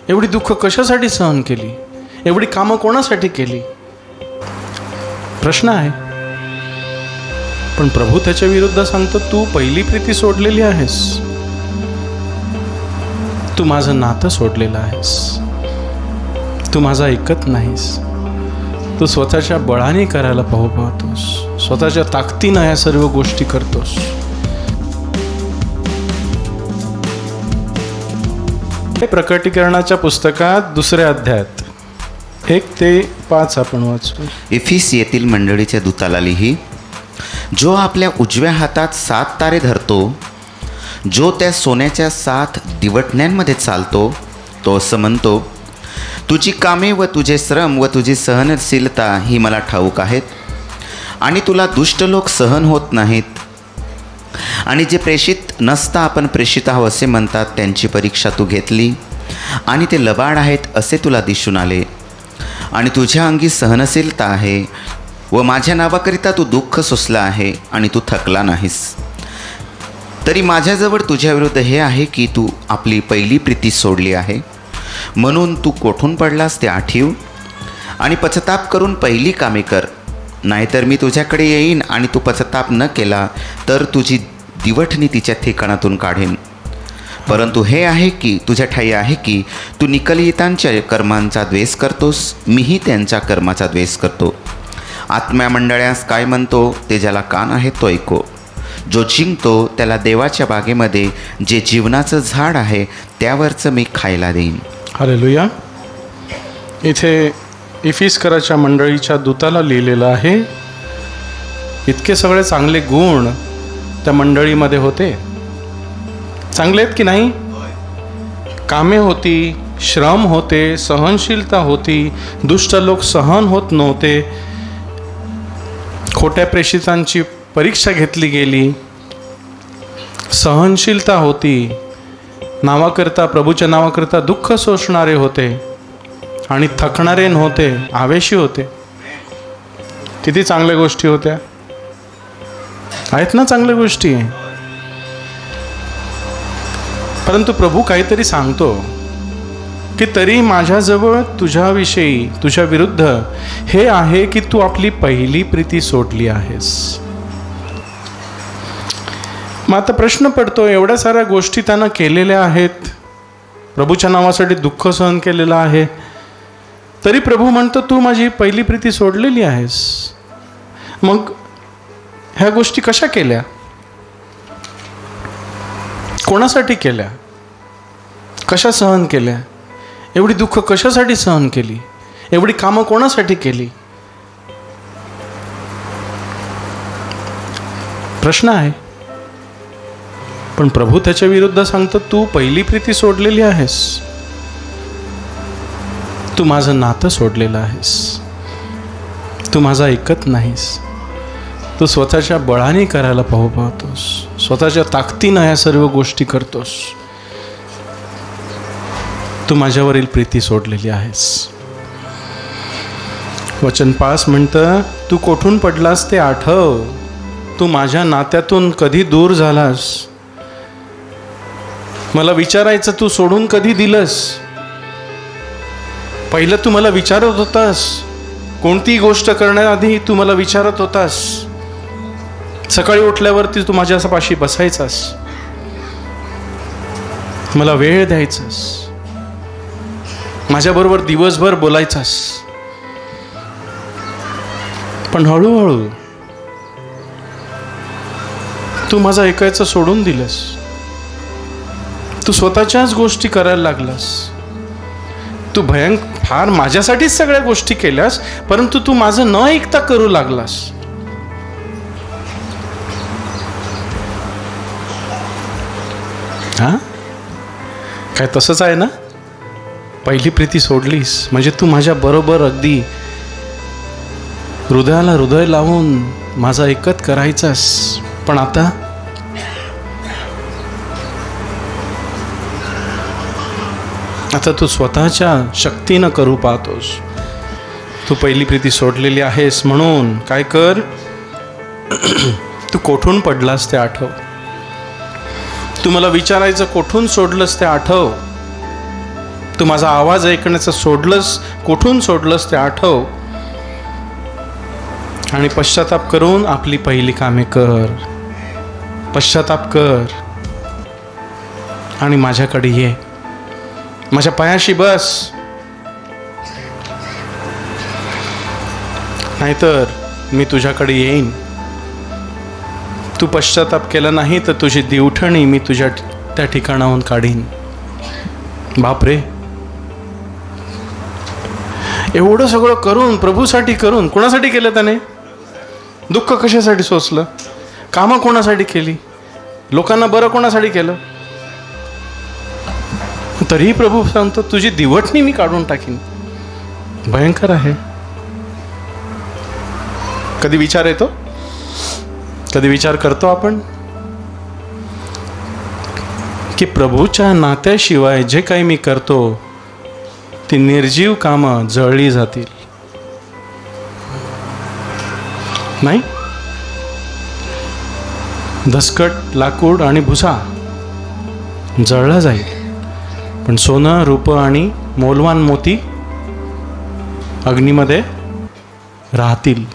एवढी दुःख कशासाठी सहन केली? एवढी कामं कोणासाठी केली? प्रश्न आहे. पण प्रभू त्याच्या विरुद्ध सांगतो, तू पहिली प्रीती सोडलेली आहेस. तू माझं नातं सोडलेलं आहेस. तू माझं ऐकत नाहीस. तू स्वतःच्या बळाने करायला पाहतोस. स्वतःच्या ताकदीनं ह्या सर्व गोष्टी करतोस. प्रकटीकरणाच्या पुस्तकात 2 अध्यायात 1 ते 5 आपण वाचू. इफिसियेतील मंडळीच्या दूताला लिही, जो आपल्या उजव्या हातात 7 तारे धरतो, जो त्या सोन्याच्या 7 दिवटण्यांमध्ये चालतो, तो असं म्हणतो, तुझी कामे व तुझे श्रम व तुझी सहनशीलता ही मला ठाऊक आहेत, आणि तुला दुष्ट लोक सहन होत नाहीत, आणि जे प्रेषित नसता आपण प्रेषित आहो असे म्हणतात, त्यांची परीक्षा तू घेतली, आणि ते लबाड आहेत असे तुला दिसून आले, आणि तुझ्या अंगी सहनशीलता आहे, व माझ्या नावाकरिता तू दुःख सोसला आहे, आणि तू थकला नाहीस. तरी माझ्याजवळ तुझ्याविरुद्ध हे आहे की तू आपली पहिली प्रीती सोडली आहे. म्हणून तू कोठून पडलास ते आठीव, आणि पश्चाताप करून पहिली कामे कर. नाहीतर मी तुझ्याकडे येईन, आणि तू पश्चाताप न केला तर तुझी दिवटणी तिच्या ठिकाणातून काढेन. परंतु हे आहे की तुझ्या ठाई आहे की तू निकलितांच्या कर्मांचा द्वेष करतोस, मीही त्यांच्या कर्माचा द्वेष करतो. आत्म्या मंडळास काय म्हणतो ते ज्याला कान आहे तो ऐको. जो जिंकतो त्याला देवाच्या बागेमध्ये जे जीवनाचं झाड आहे त्यावरचं मी खायला देईन. हालेलुया. इथे इफिस्कराच्या मंडळीच्या दूताला लिहिलेलं आहे. इतके सगळे चांगले गुण त्या मंडळीमध्ये होते. चांगले आहेत की नाही? कामे होती, श्रम होते, सहनशीलता होती, दुष्ट लोक सहन होत नव्हते, खोट्या प्रेषितांची परीक्षा घेतली गेली, सहनशीलता होती, नावाकरता प्रभूच्या नावाकरता दुःख सोसणारे होते, आणि थकणारे नव्हते, आवेशी होते. किती चांगल्या गोष्टी होत्या. आहेत ना चांगल्या गोष्टी. परंतु प्रभू काहीतरी सांगतो की तरी माझ्याजवळ तुझ्याविषयी, तुझ्या विरुद्ध हे आहे की तू आपली पहिली प्रीती सोडली आहेस. मग आता प्रश्न पडतो, एवढ्या साऱ्या गोष्टी त्यानं केलेल्या आहेत, प्रभूच्या नावासाठी दुःख सहन केलेलं आहे, तरी प्रभू म्हणतो तू माझी पहिली प्रीती सोडलेली आहेस. मग ह्या गोष्टी कशा केल्या? कोणासाठी केल्या? कशा सहन केल्या? एवढी दुःख कशासाठी सहन केली? एवढी कामं कोणासाठी केली? प्रश्न आहे. पण प्रभू त्याच्या विरुद्ध सांगतो, तू पहिली प्रीती सोडलेली आहेस. तू माझं नातं सोडलेलं आहेस. तू माझं ऐकत नाहीस. तू स्वतःच्या बळाने करायला पाहतोस. स्वतःच्या ताकदीनं ह्या सर्व गोष्टी करतोस. तू माझ्यावरील प्रीती सोडलेली आहेस. वचन 5 म्हणतं, तू कोठून पडलास ते आठव. तू माझ्या नात्यातून कधी दूर झालास. मला विचारायचं तू सोडून कधी दिलंस? पहिलं तू मला विचारत होतास. कोणती गोष्ट करण्याआधी तू मला विचारत होतास. सकाळी उठल्यावरती तू माझ्यापाशी बसायचास, मला वेळ द्यायचास, माझ्याबरोबर दिवसभर बोलायचास. पण हळूहळू तू माझं ऐकायचं सोडून दिलंस. तू स्वतःच्याच गोष्टी करायला लागलास. तू फार माझ्यासाठीच सगळ्या गोष्टी केल्यास, परंतु तू माझं न ऐकता करू लागलास. हा काय तसंच आहे ना? पहिली प्रीती सोडलीस म्हणजे तू माझ्या बरोबर अगदी हृदयाला हृदय लावून माझं ऐकत करायचास. पण आता तू स्वतःच्या शक्तीनं करू पाहतोस. तू पहिली प्रीती सोडलेली आहेस. म्हणून काय कर, तू कोठून पडलास ते आठव. तू मला विचारायचं कोठून सोडलंस ते आठव. तू माझा आवाज ऐकण्याचं सोडलंस, कुठून सोडलंस ते आठव आणि पश्चाताप करून आपली पहिली कामे कर. पश्चाताप कर आणि माझ्याकडे ये, माझ्या पायाशी बस. नाहीतर मी तुझ्याकडे येईन. तू पश्चाताप केला नाही तर तुझी दिवठणी मी तुझ्या त्या ठिकाणाहून काढीन. बापरे, एवढं सगळं करून, प्रभूसाठी करून, कोणासाठी केलं त्याने? दुःख कशासाठी सोसलं? कामं कोणासाठी केली? लोकांना बरं कोणासाठी केलं? तरीही प्रभू सांगतो तुझी दिवटणी मी काढून टाकीन. भयंकर आहे. कधी विचार येतो? कधी विचार करतो आपण की प्रभूच्या नात्याशिवाय जे काही मी करतो ती निर्जीव कामं जळली जातील? नाही, धसकट लाकूड आणि भुसा जळला जाईल, पण सोनं, रूप आणि मौल्यवान मोती अग्नीमध्ये राहतील.